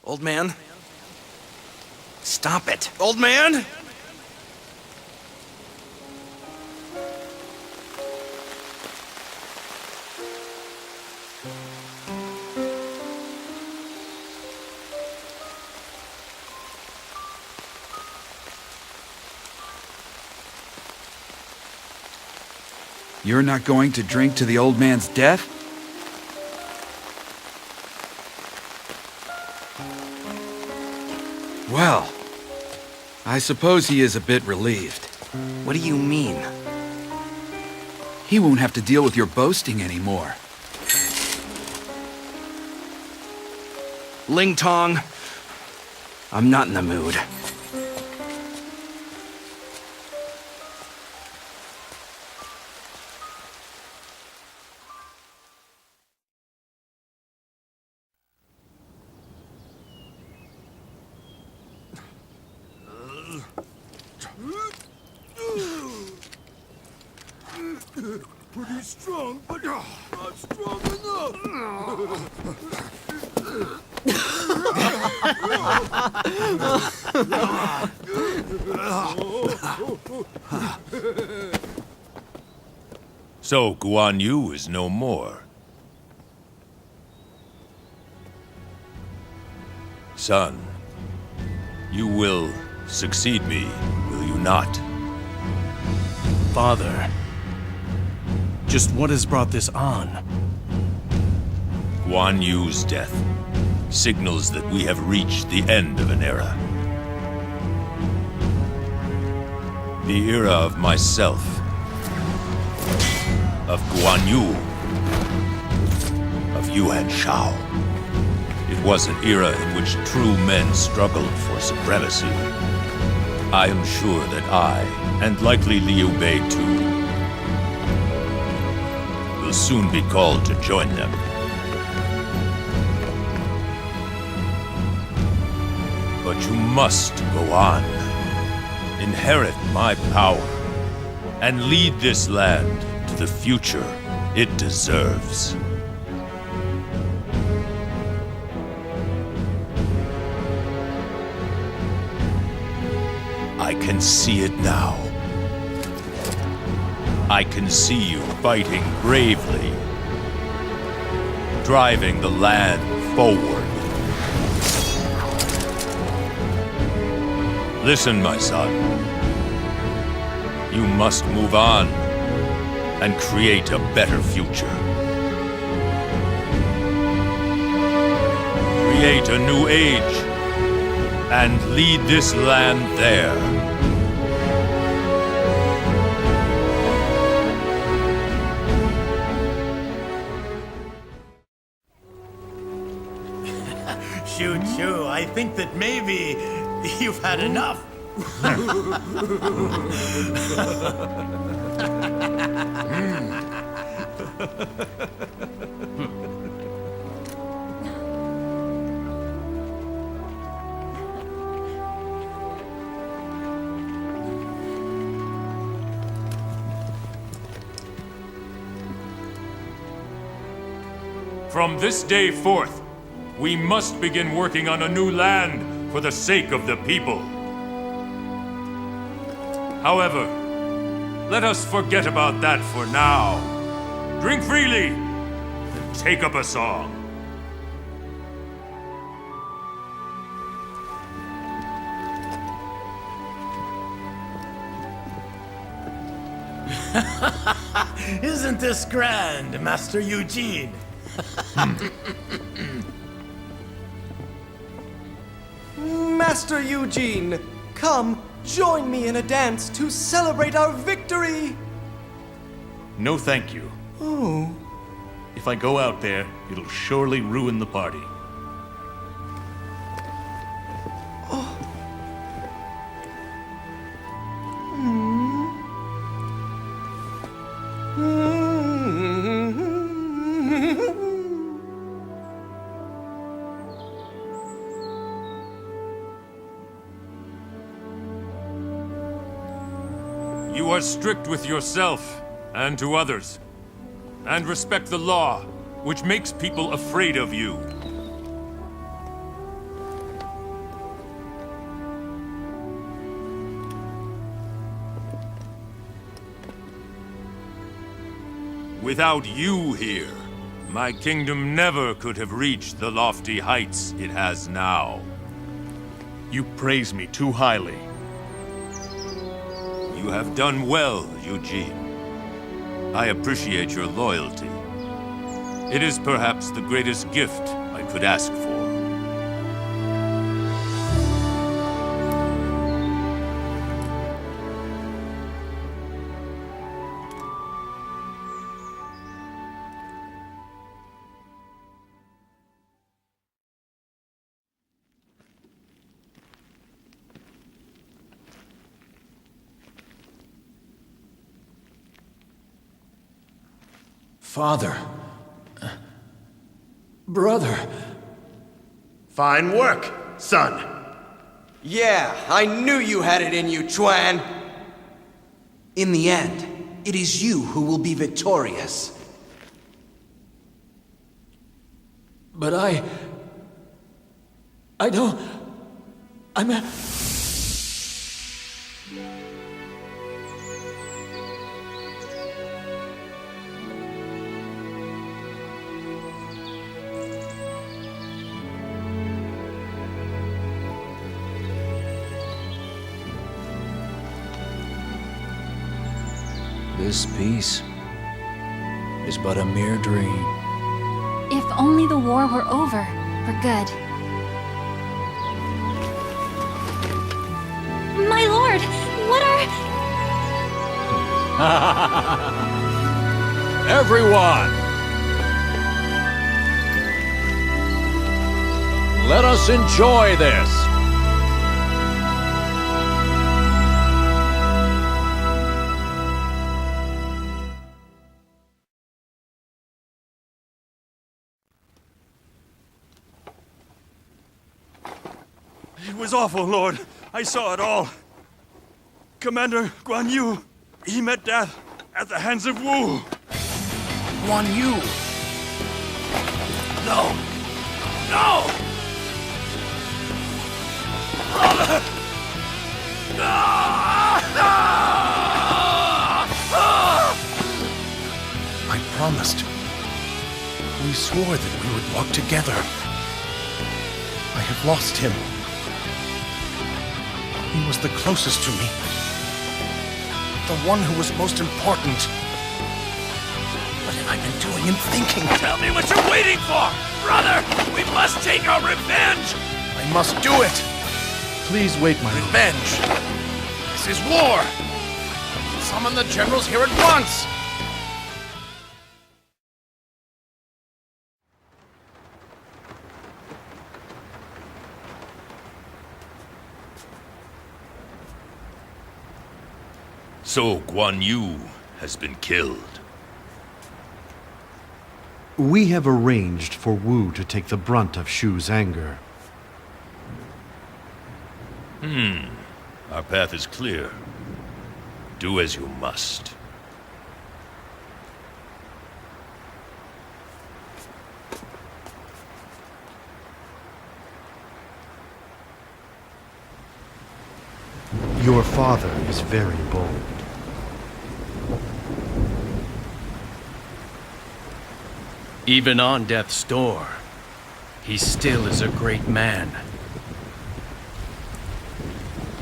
Old man? Stop it. Old man? You're not going to drink to the old man's death? Well, I suppose he is a bit relieved. What do you mean? He won't have to deal with your boasting anymore. Ling Tong, I'm not in the mood. Pretty strong, but not strong enough. So Guan Yu is no more. Son, you will succeed me, will you not? Father, just what has brought this on? Guan Yu's death signals that we have reached the end of an era. The era of myself, of Guan Yu, of Yuan Shao. It was an era in which true men struggled for supremacy. I am sure that I, and likely Liu Bei too, will soon be called to join them. But you must go on, inherit my power, and lead this land to the future it deserves. I can see it now. I can see you fighting bravely, driving the land forward. Listen, my son. You must move on and create a better future. Create a new age and lead this land there. Shoo, I think that maybe you've had enough. From this day forth, we must begin working on a new land for the sake of the people. However, let us forget about that for now. Drink freely and take up a song. Isn't this grand, Master Eugene? Master Eugene, come, join me in a dance to celebrate our victory! No, thank you. Oh. If I go out there, it'll surely ruin the party. You are strict with yourself and to others, and respect the law, which makes people afraid of you. Without you here, my kingdom never could have reached the lofty heights it has now. You praise me too highly. You have done well, Eugene. I appreciate your loyalty. It is perhaps the greatest gift I could ask for. Father. Brother. Fine work, son. Yeah, I knew you had it in you, Chuan. In the end, it is you who will be victorious. But I don't... This peace is but a mere dream. If only the war were over, for good. My lord, what are... Everyone! Let us enjoy this! It was awful, Lord. I saw it all. Commander Guan Yu, he met death at the hands of Wu. Guan Yu! No! No! Brother! I promised. We swore that we would walk together. I have lost him. He was the closest to me. The one who was most important. What have I been doing and thinking? Tell me what you're waiting for! Brother! We must take our revenge! I must do it! Please wait, my lord. Revenge! This is war! Summon the generals here at once! So Guan Yu has been killed. We have arranged for Wu to take the brunt of Shu's anger. Our path is clear. Do as you must. Your father is very bold. Even on death's door, he still is a great man.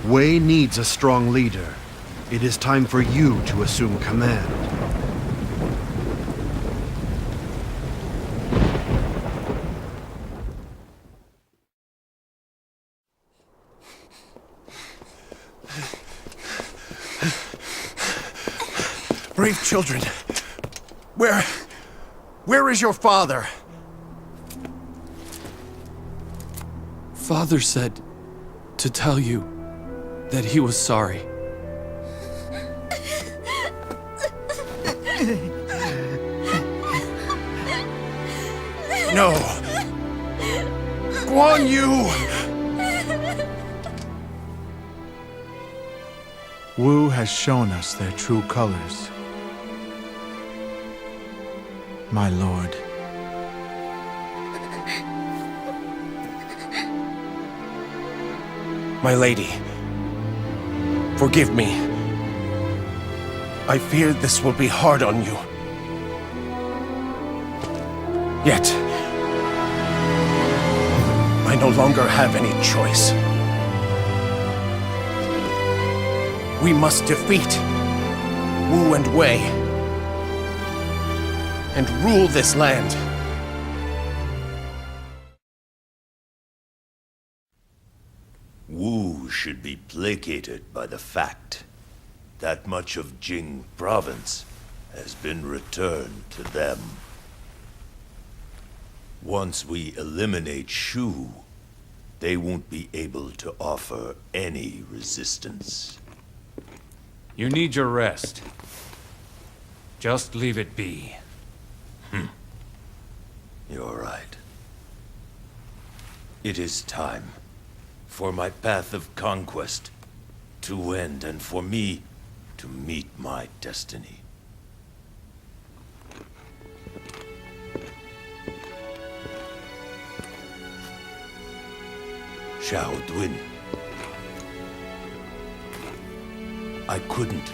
Wei needs a strong leader. It is time for you to assume command. Brave children, where is your father? Father said to tell you that he was sorry. No. Guan Yu! Wu has shown us their true colors. My lord. My lady, forgive me. I fear this will be hard on you. Yet, I no longer have any choice. We must defeat Wu and Wei and rule this land. Wu should be placated by the fact that much of Jing province has been returned to them. Once we eliminate Shu, they won't be able to offer any resistance. You need your rest. Just leave it be. You're right. It is time for my path of conquest to end and for me to meet my destiny. Xiao Dun. I couldn't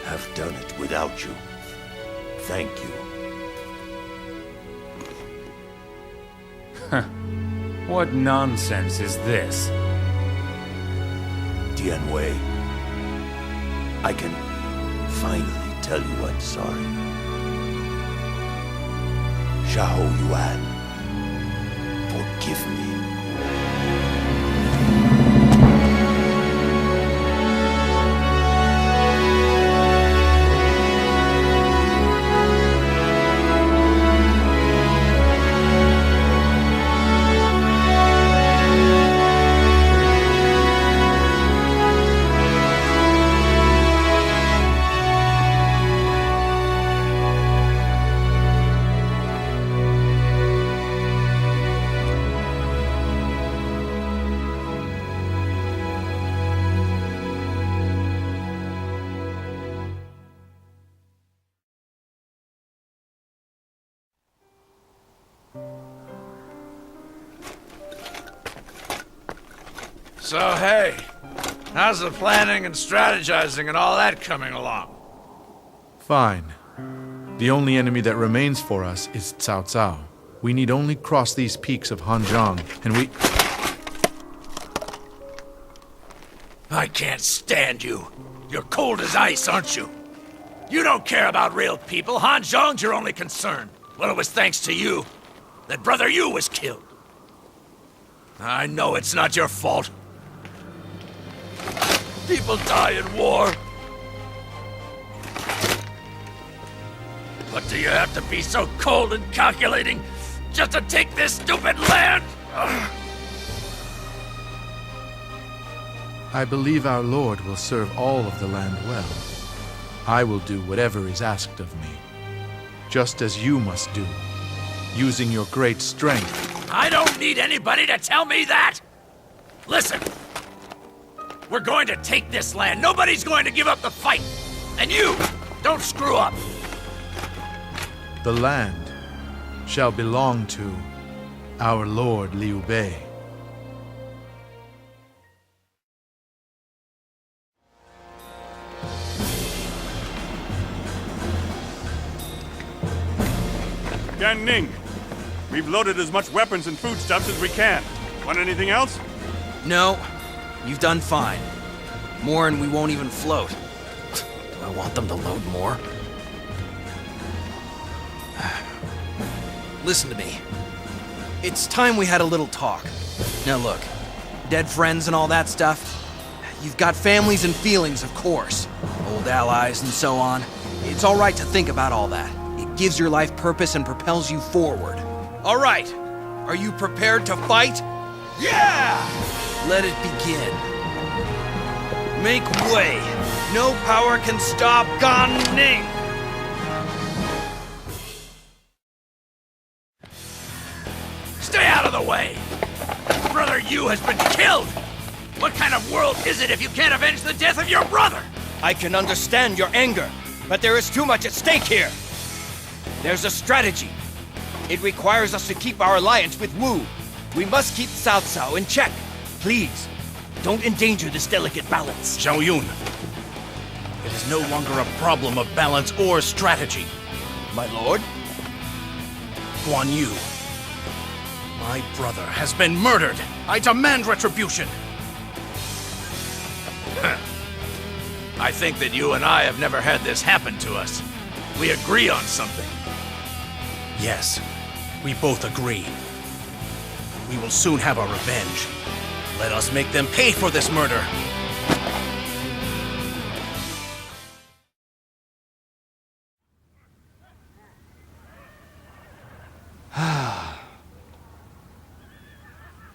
have done it without you. Thank you. What nonsense is this? Tianwei, I can finally tell you I'm sorry. Xiao Yuan, forgive me. So, hey, how's the planning and strategizing and all that coming along? Fine. The only enemy that remains for us is Cao Cao. We need only cross these peaks of Hanzhong, and we... I can't stand you. You're cold as ice, aren't you? You don't care about real people. Han Zhong's your only concern. Well, it was thanks to you that Brother Yu was killed. I know it's not your fault. People die in war. But do you have to be so cold and calculating just to take this stupid land? I believe our Lord will serve all of the land well. I will do whatever is asked of me, just as you must do, using your great strength. I don't need anybody to tell me that! Listen, we're going to take this land. Nobody's going to give up the fight. And you, don't screw up. The land shall belong to our Lord Liu Bei. Gan Ning, we've loaded as much weapons and foodstuffs as we can. Want anything else? No, you've done fine. More and we won't even float. Do I want them to load more? Listen to me. It's time we had a little talk. Now look, dead friends and all that stuff, you've got families and feelings, of course. Old allies and so on. It's all right to think about all that. It gives your life purpose and propels you forward. All right, are you prepared to fight? Yeah! Let it begin. Make way. No power can stop Gan Ning. Stay out of the way! Brother Yu has been killed! What kind of world is it if you can't avenge the death of your brother? I can understand your anger, but there is too much at stake here. There's a strategy. It requires us to keep our alliance with Wu. We must keep Cao Cao in check. Please, don't endanger this delicate balance. Zhao Yun, it is no longer a problem of balance or strategy. My lord? Guan Yu, my brother has been murdered. I demand retribution. I think that you and I have never had this happen to us. We agree on something. Yes, we both agree. We will soon have our revenge. Let us make them pay for this murder.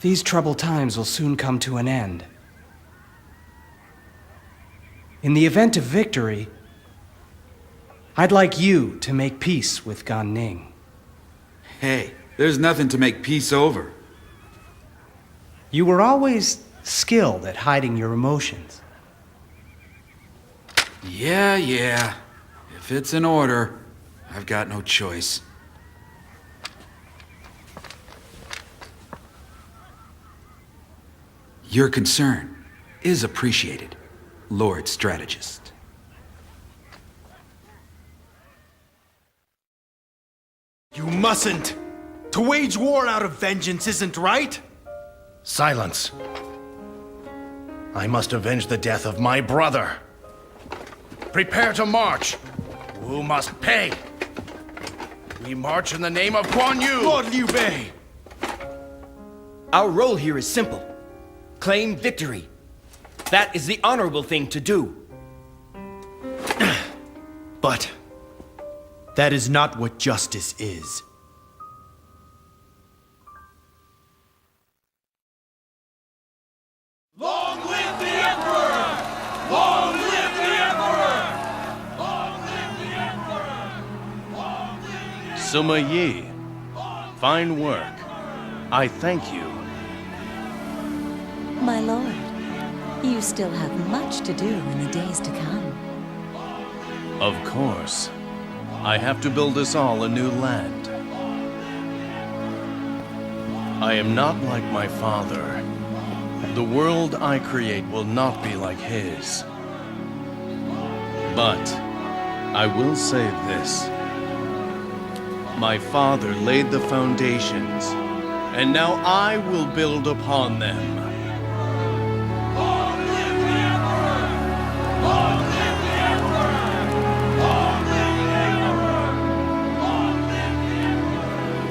These troubled times will soon come to an end. In the event of victory, I'd like you to make peace with Gan Ning. Hey, there's nothing to make peace over. You were always skilled at hiding your emotions. Yeah. If it's in order, I've got no choice. Your concern is appreciated, Lord Strategist. You mustn't! To wage war out of vengeance isn't right! Silence. I must avenge the death of my brother. Prepare to march. Wu must pay. We march in the name of Guan Yu! Lord Liu Bei! Our role here is simple. Claim victory. That is the honorable thing to do. But that is not what justice is. Long live the Emperor! Long live the Emperor! Long live the Emperor! Long live the Sima Yi, fine work. I thank you. My lord, you still have much to do in the days to come. Of course. I have to build us all a new land. I am not like my father. The world I create will not be like his. But I will say this. My father laid the foundations, and now I will build upon them. Long live the Emperor! Long live the Emperor! Long live the Emperor! Long live the Emperor!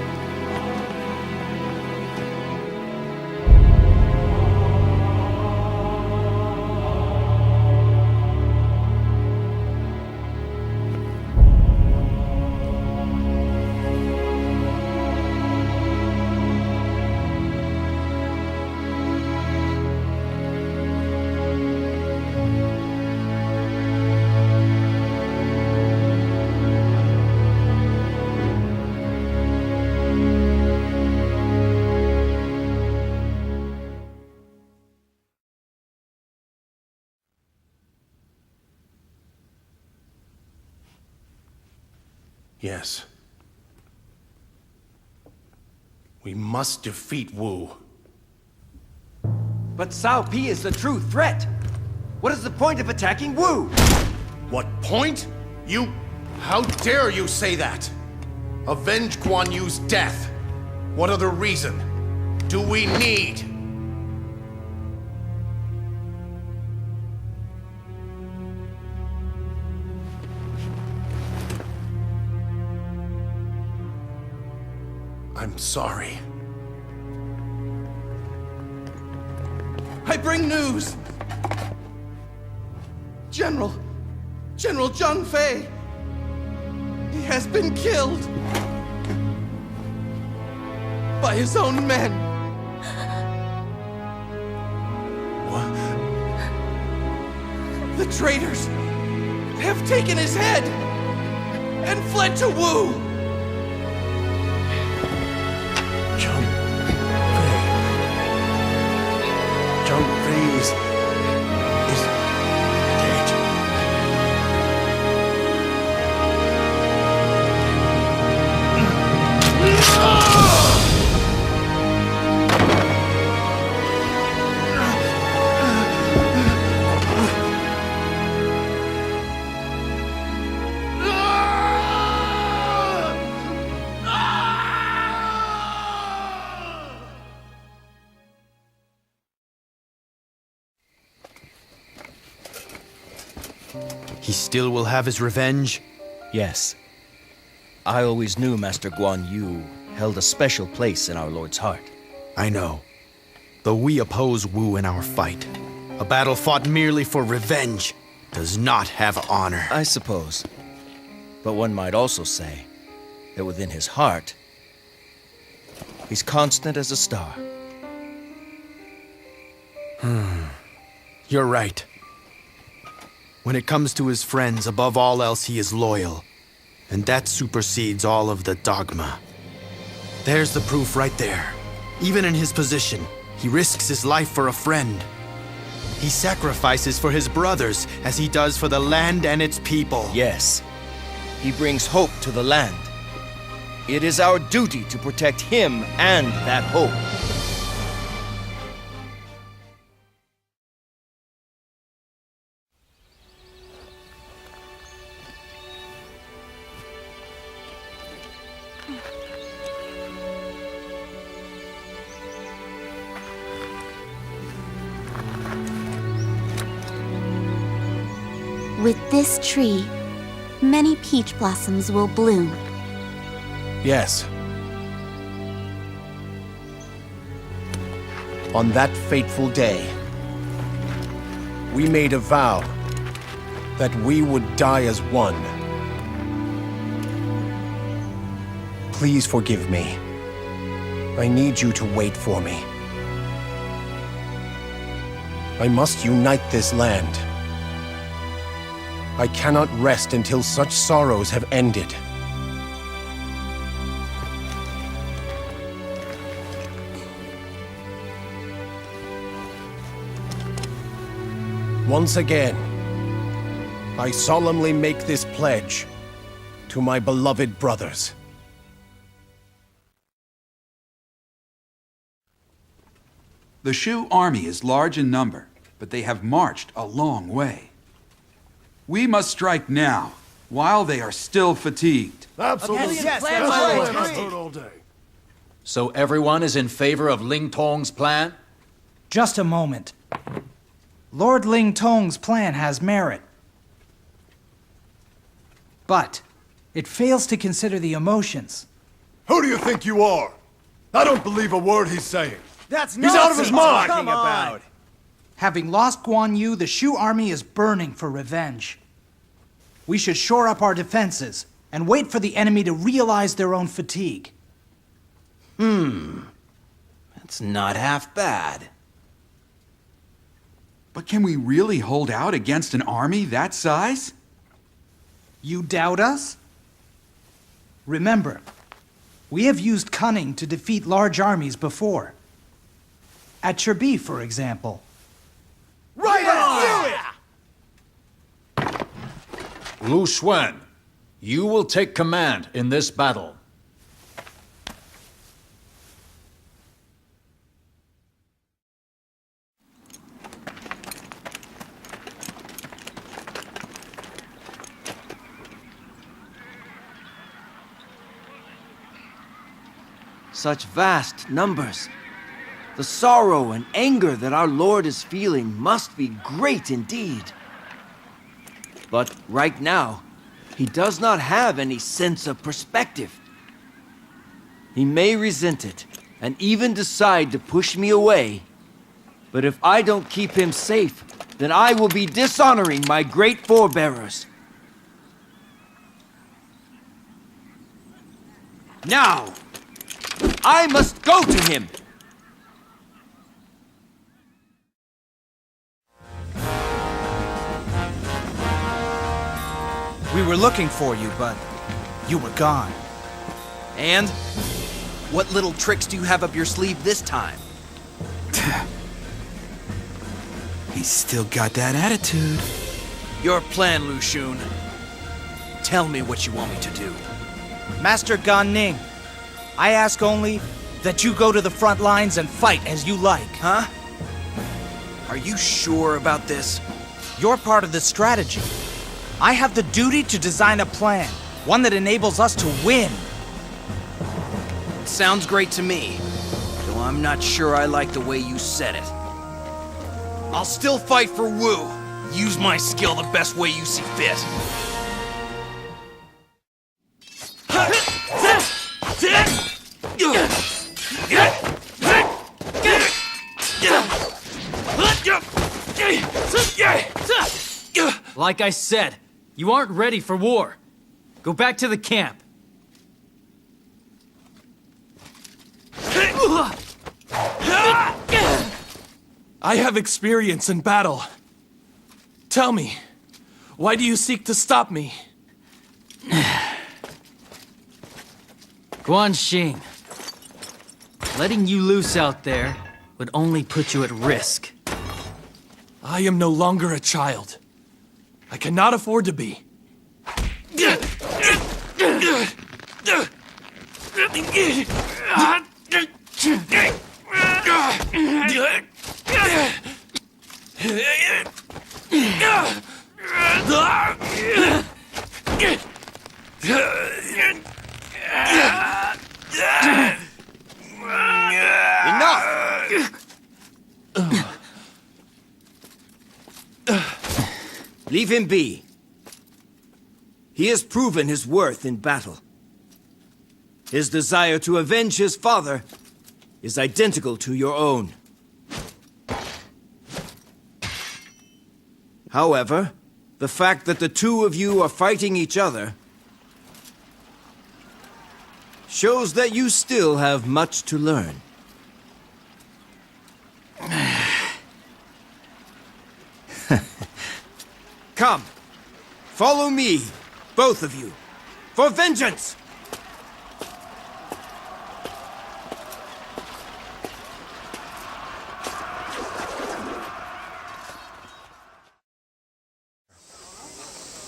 Yes. We must defeat Wu. But Cao Pi is the true threat. What is the point of attacking Wu? What point? You... How dare you say that? Avenge Guan Yu's death. What other reason do we need? I'm sorry. I bring news! General Zhang Fei! He has been killed! By his own men! What? The traitors have taken his head and fled to Wu! Zhang Fei is He still will have his revenge? Yes. I always knew Master Guan Yu held a special place in our Lord's heart. I know. Though we oppose Wu in our fight, a battle fought merely for revenge does not have honor. I suppose. But one might also say that within his heart, he's constant as a star. You're right. When it comes to his friends, above all else, he is loyal. And that supersedes all of the dogma. There's the proof right there. Even in his position, he risks his life for a friend. He sacrifices for his brothers as he does for the land and its people. Yes. He brings hope to the land. It is our duty to protect him and that hope. With this tree, many peach blossoms will bloom. Yes. On that fateful day, we made a vow that we would die as one. Please forgive me. I need you to wait for me. I must unite this land. I cannot rest until such sorrows have ended. Once again, I solemnly make this pledge to my beloved brothers. The Shu army is large in number, but they have marched a long way. We must strike now, while they are still fatigued. Absolutely. Yes, All day. So everyone is in favor of Ling Tong's plan? Just a moment. Lord Ling Tong's plan has merit. But it fails to consider the emotions. Who do you think you are? I don't believe a word he's saying. That's He's out of his mind. Come on. Having lost Guan Yu, the Shu army is burning for revenge. We should shore up our defenses and wait for the enemy to realize their own fatigue. That's not half bad. But can we really hold out against an army that size? You doubt us? Remember, we have used cunning to defeat large armies before. At Cherbi, for example. Right on! Do it! Lu Xuan, you will take command in this battle. Such vast numbers. The sorrow and anger that our Lord is feeling must be great indeed. But right now, he does not have any sense of perspective. He may resent it and even decide to push me away. But if I don't keep him safe, then I will be dishonoring my great forebearers. Now, I must go to him! We were looking for you, but you were gone. And? What little tricks do you have up your sleeve this time? He's still got that attitude. Your plan, Lu Xun. Tell me what you want me to do. Master Gan Ning, I ask only that you go to the front lines and fight as you like. Huh? Are you sure about this? You're part of the strategy. I have the duty to design a plan, one that enables us to win. Sounds great to me, though I'm not sure I like the way you said it. I'll still fight for Wu, Use my skill the best way you see fit. Like I said, you aren't ready for war. Go back to the camp. I have experience in battle. Tell me, why do you seek to stop me? Guan Xing, letting you loose out there would only put you at risk. I am no longer a child. I cannot afford to be. Leave him be. He has proven his worth in battle. His desire to avenge his father is identical to your own. However, the fact that the two of you are fighting each other shows that you still have much to learn. Come, follow me, both of you, for vengeance!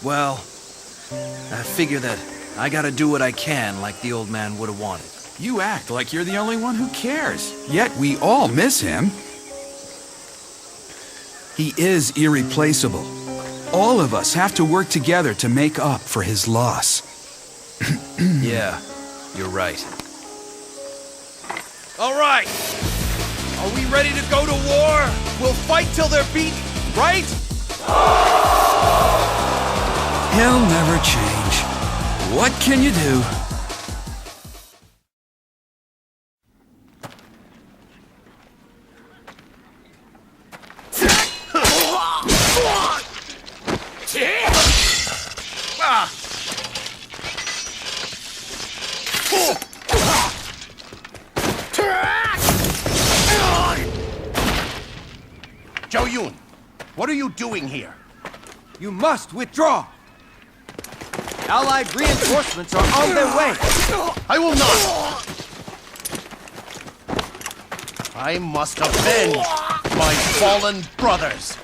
Well, I figure that I gotta do what I can like the old man would have wanted. You act like you're the only one who cares. Yet we all miss him. He is irreplaceable. All of us have to work together to make up for his loss. Yeah, you're right. All right. Are we ready to go to war? We'll fight till they're beaten, right? He'll never change. What can you do? Zhao Yun, what are you doing here? You must withdraw! Allied reinforcements are on their way! I will not! I must avenge my fallen brothers!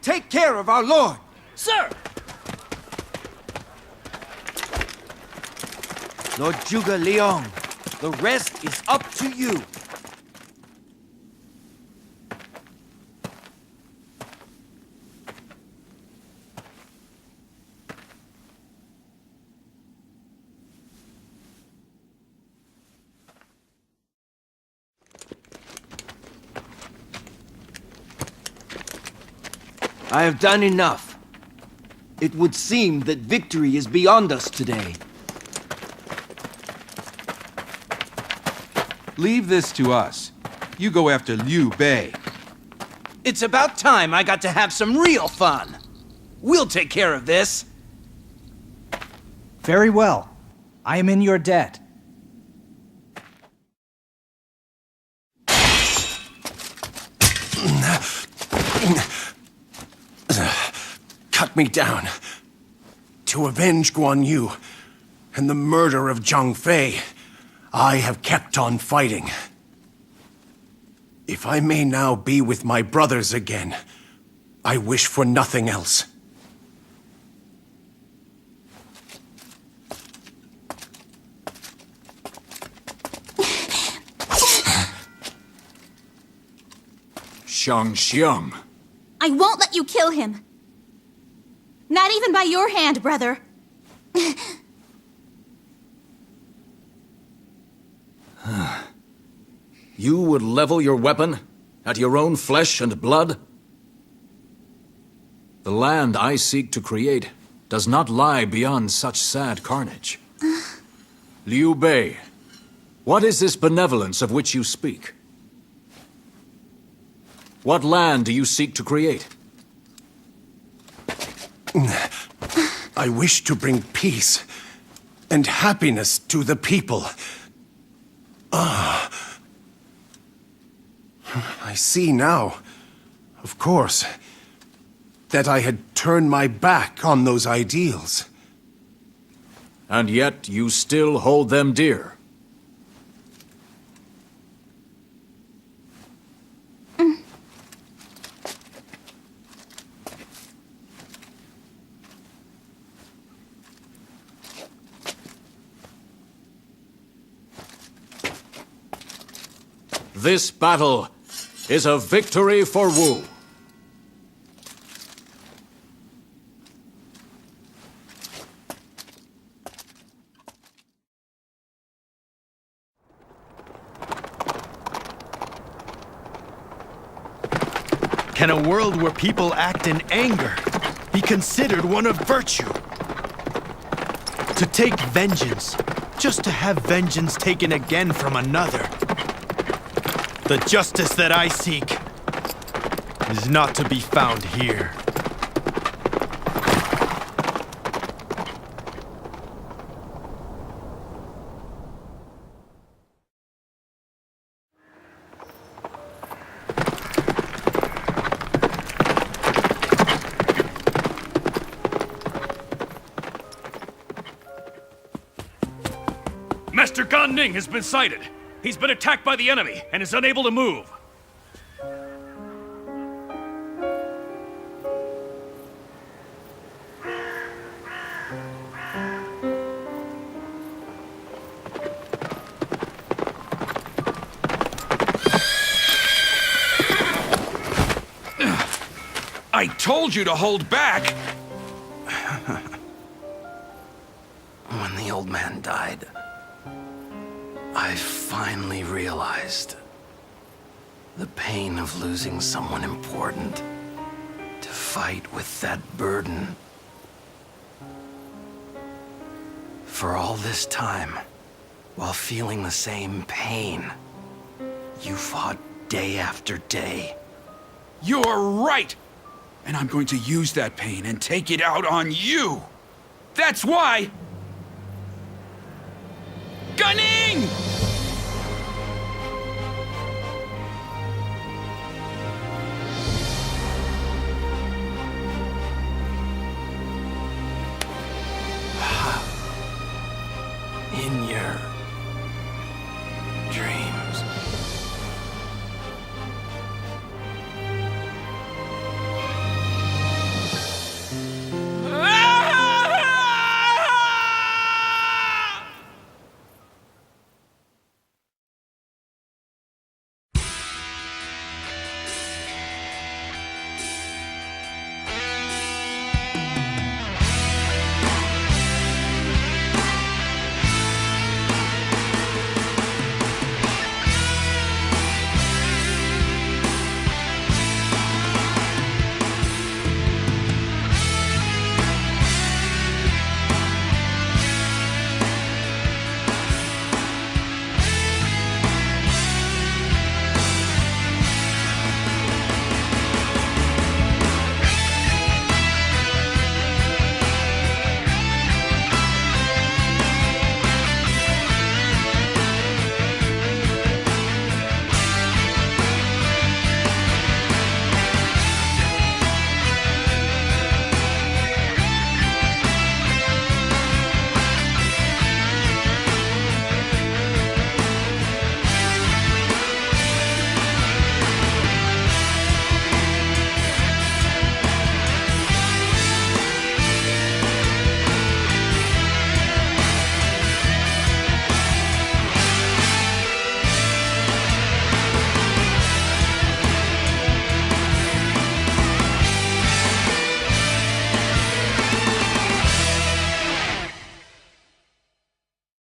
Take care of our lord! Sir! Lord Zhuge Liang, the rest is up to you. I have done enough. It would seem that victory is beyond us today. Leave this to us. You go after Liu Bei. It's about time I got to have some real fun. We'll take care of this. Very well. I am in your debt. Cut me down. To avenge Guan Yu and the murder of Zhang Fei, I have kept on fighting. If I may now be with my brothers again, I wish for nothing else. Shang Xiang. I won't let you kill him. Not even by your hand, brother. You would level your weapon at your own flesh and blood? The land I seek to create does not lie beyond such sad carnage. Liu Bei, what is this benevolence of which you speak? What land do you seek to create? I wish to bring peace and happiness to the people. I see now, of course, that I had turned my back on those ideals. And yet you still hold them dear. This battle is a victory for Wu. Can a world where people act in anger be considered one of virtue? To take vengeance, just to have vengeance taken again from another. The justice that I seek is not to be found here. Master Gan Ning has been sighted. He's been attacked by the enemy and is unable to move. I told you to hold back! When the old man died, I finally realized the pain of losing someone important to fight with that burden. For all this time, while feeling the same pain, you fought day after day. You're right! And I'm going to use that pain and take it out on you! That's why... Gunning! In your dream.